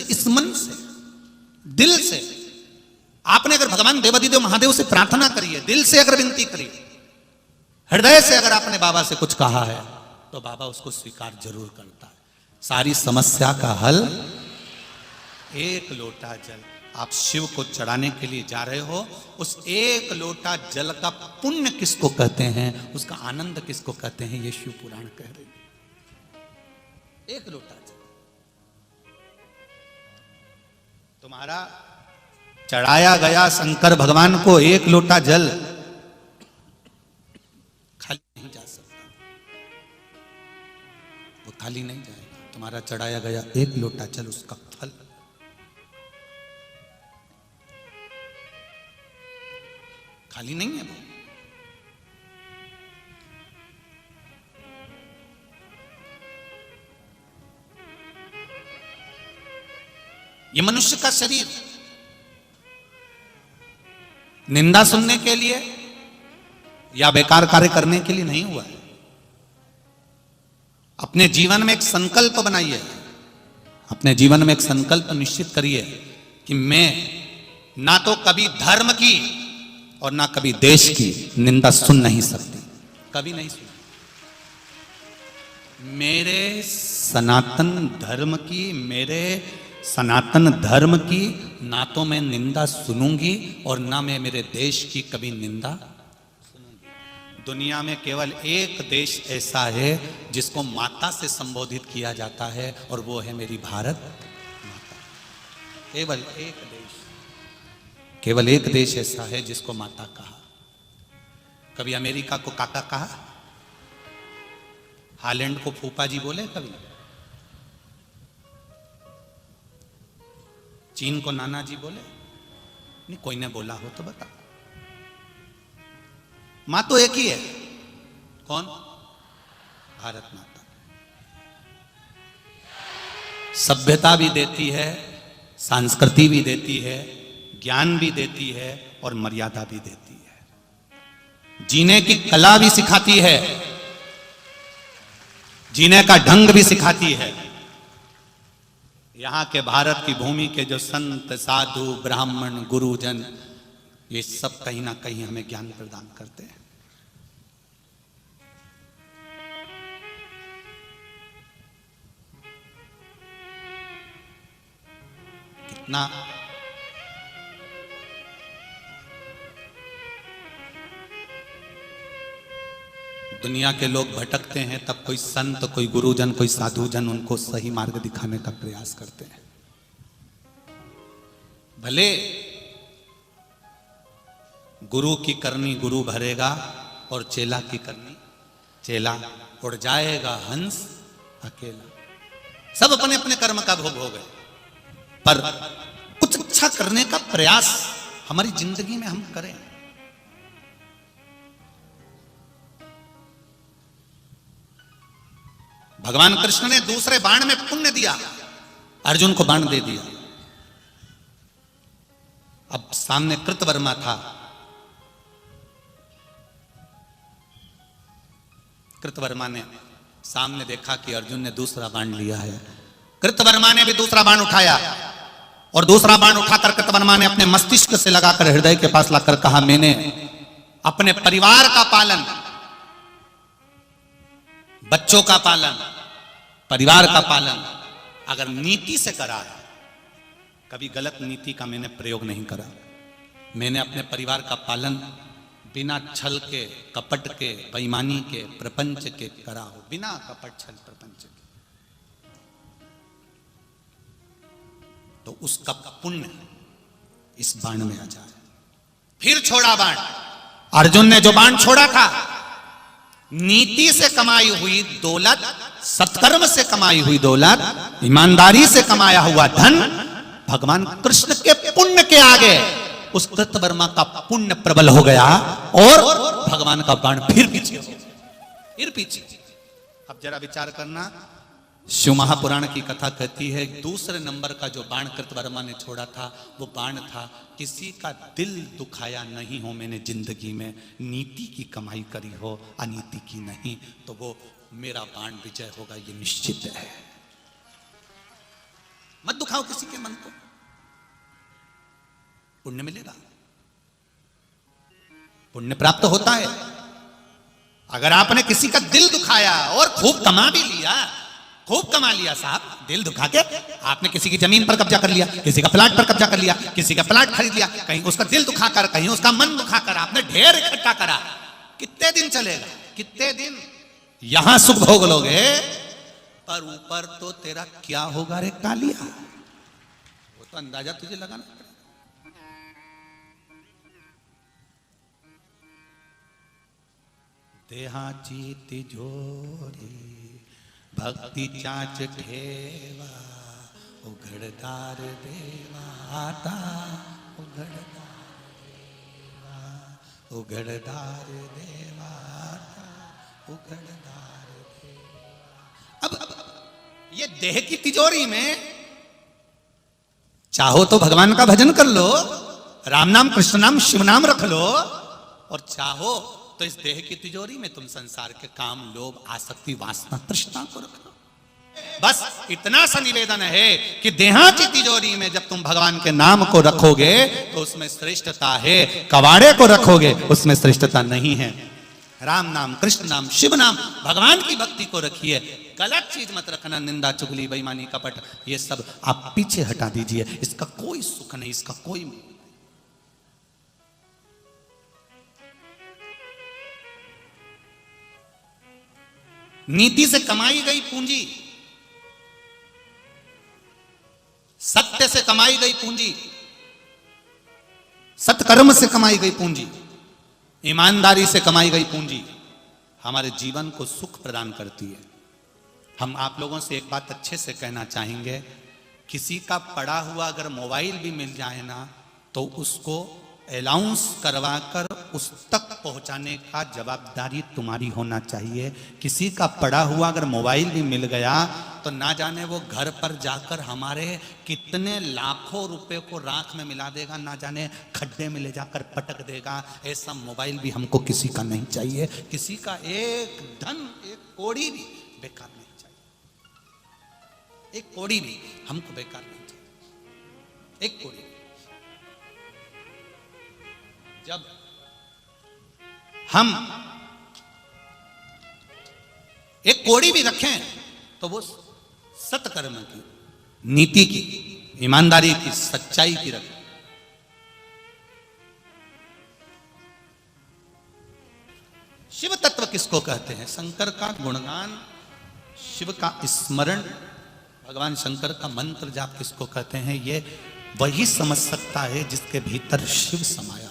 इस मन से, दिल से आपने अगर भगवान देवाधिदेव महादेव से प्रार्थना करी है, दिल से अगर विनती करी, हृदय से अगर आपने बाबा से कुछ कहा है, तो बाबा उसको स्वीकार जरूर करता है। सारी समस्या का हल एक लोटा जल। आप शिव को चढ़ाने के लिए जा रहे हो, उस एक लोटा जल का पुण्य किसको कहते हैं, उसका आनंद किसको कहते हैं, ये शिव पुराण कह रहे हैं। एक लोटा जल तुम्हारा चढ़ाया गया शंकर भगवान को, एक लोटा जल खाली नहीं जा सकता, वो खाली नहीं जाएगा। तुम्हारा चढ़ाया गया एक लोटा जल, उसका फल खाली नहीं है वो। ये मनुष्य का शरीर निंदा सुनने के लिए या बेकार कार्य करने के लिए नहीं हुआ है। अपने जीवन में एक संकल्प बनाइए, अपने जीवन में एक संकल्प निश्चित करिए कि मैं ना तो कभी धर्म की और ना कभी देश की निंदा सुन नहीं सकती, कभी नहीं सुन। मेरे सनातन धर्म की, मेरे सनातन धर्म की ना तो मैं निंदा सुनूंगी और ना मैं मेरे देश की कभी निंदा सुनूंगी। दुनिया में केवल एक देश ऐसा है जिसको माता से संबोधित किया जाता है, और वो है मेरी भारत माता। केवल एक देश, केवल एक देश ऐसा है जिसको माता कहा। कभी अमेरिका को काका कहा, हालैंड को फूफा जी बोले, कभी चीन को नाना जी बोले? नहीं, कोई ने बोला हो तो बता। मां तो एक ही है, कौन? भारत माता। सभ्यता भी देती है, संस्कृति भी देती है, ज्ञान भी देती है और मर्यादा भी देती है। जीने की कला भी सिखाती है, जीने का ढंग भी सिखाती है। यहाँ के भारत की भूमि के जो संत, साधु, ब्राह्मण, गुरुजन, ये सब कहीं ना कहीं हमें ज्ञान प्रदान करते हैं। कितना दुनिया के लोग भटकते हैं, तब कोई संत, कोई गुरुजन, कोई साधुजन उनको सही मार्ग दिखाने का प्रयास करते हैं। भले गुरु की करनी गुरु भरेगा और चेला की करनी चेला, उड़ जाएगा हंस अकेला। सब अपने अपने कर्म का भोग हो गए, पर कुछ अच्छा करने का प्रयास हमारी जिंदगी में हम करें। भगवान कृष्ण ने दूसरे बाण में पुण्य दिया, अर्जुन को बाण दे दिया। अब सामने कृतवर्मा था, कृतवर्मा ने सामने देखा कि अर्जुन ने दूसरा बाण लिया है। कृतवर्मा ने भी दूसरा बाण उठाया और दूसरा बाण उठाकर कृतवर्मा ने अपने मस्तिष्क से लगाकर हृदय के पास लाकर कहा, मैंने अपने परिवार का पालन, बच्चों का पालन, परिवार का पालन अगर नीति से करा है, कभी गलत नीति का मैंने प्रयोग नहीं करा। मैंने अपने परिवार का पालन बिना छल के, कपट के, बेईमानी के, प्रपंच के करा हो, बिना कपट छल प्रपंच के, तो उसका पुण्य इस बाण में आ जाए। फिर छोड़ा बाण। अर्जुन ने जो बाण छोड़ा था, नीति से कमाई हुई दौलत, सत्कर्म से कमाई हुई दौलत, ईमानदारी से कमाया हुआ धन, भगवान कृष्ण के पुण्य के आगे उस कृतवर्मा का पुण्य प्रबल हो गया और भगवान का बाण फिर पीछे, फिर पीछे। अब जरा विचार करना, शिव महापुराण की कथा कहती है दूसरे नंबर का जो बाण कृतवर्मा ने छोड़ा था, वो बाण था, किसी का दिल दुखाया नहीं हो मैंने जिंदगी में, नीति की कमाई करी हो, अनीति की नहीं, तो वो मेरा बाण विजय होगा, ये निश्चित है। मत दुखाओ किसी के मन को, पुण्य मिलेगा, पुण्य प्राप्त होता है। अगर आपने किसी का दिल दुखाया और खूब कमा भी लिया, खूब कमा लिया साहब, दिल दुखा के आपने किसी की जमीन पर कब्जा कर लिया, किसी का प्लाट पर कब्जा कर लिया, किसी का प्लाट खरीद लिया, कहीं उसका दिल दुखाकर, कहीं उसका मन दुखाकर आपने ढेर इकट्ठा करा, कितने दिन चलेगा, कितने दिन यहां सुख भोग लोगे, पर ऊपर तो तेरा क्या होगा रे कालिया, वो तो अंदाजा तुझे लगाना पड़ेगा। देहाची तिजोरी भक्ति चाच ठेवा, उघडदार देवा आता, उघडदार देवा आता, उघडदार देवा। अब ये देह की तिजोरी में चाहो तो भगवान का भजन कर लो, राम नाम कृष्ण नाम शिव नाम रख लो, और चाहो तो इस देह की तिजोरी में तुम संसार के काम, लोभ, आसक्ति, वासना, तृष्णा को रख लो। बस इतना सा निवेदन है कि देहाची तिजोरी में जब तुम भगवान के नाम को रखोगे तो उसमें श्रेष्ठता है, कबाड़े को रखोगे उसमें श्रेष्ठता नहीं है। राम नाम, कृष्ण नाम, शिव नाम, भगवान की भक्ति को रखिए, गलत चीज मत रखना, निंदा, चुगली, बेईमानी, कपट, ये सब आप पीछे हटा दीजिए, इसका कोई सुख नहीं, इसका कोई। नीति से कमाई गई पूंजी, सत्य से कमाई गई पूंजी, सत्कर्म से कमाई गई पूंजी, ईमानदारी से कमाई गई पूंजी हमारे जीवन को सुख प्रदान करती है। हम आप लोगों से एक बात अच्छे से कहना चाहेंगे, किसी का पड़ा हुआ अगर मोबाइल भी मिल जाए ना, तो उसको अलाउंस करवाकर उस तक पहुंचाने का जवाबदारी तुम्हारी होना चाहिए। किसी का पड़ा हुआ अगर मोबाइल भी मिल गया तो ना जाने वो घर पर जाकर हमारे कितने लाखों रुपए को राख में मिला देगा, ना जाने खड्डे में ले जाकर पटक देगा। ऐसा मोबाइल भी हमको किसी का नहीं चाहिए, किसी का एक धन, एक कौड़ी भी बेकार नहीं चाहिए, एक कौड़ी भी हमको बेकार नहीं चाहिए, एक कौड़ी। जब हम एक कौड़ी भी रखें तो वो सत्कर्म की, नीति की, ईमानदारी की, सच्चाई की रखें। शिव तत्व किसको कहते हैं? शंकर का गुणगान, शिव का स्मरण, भगवान शंकर का मंत्र जाप किसको कहते हैं? ये वही समझ सकता है जिसके भीतर शिव समाया।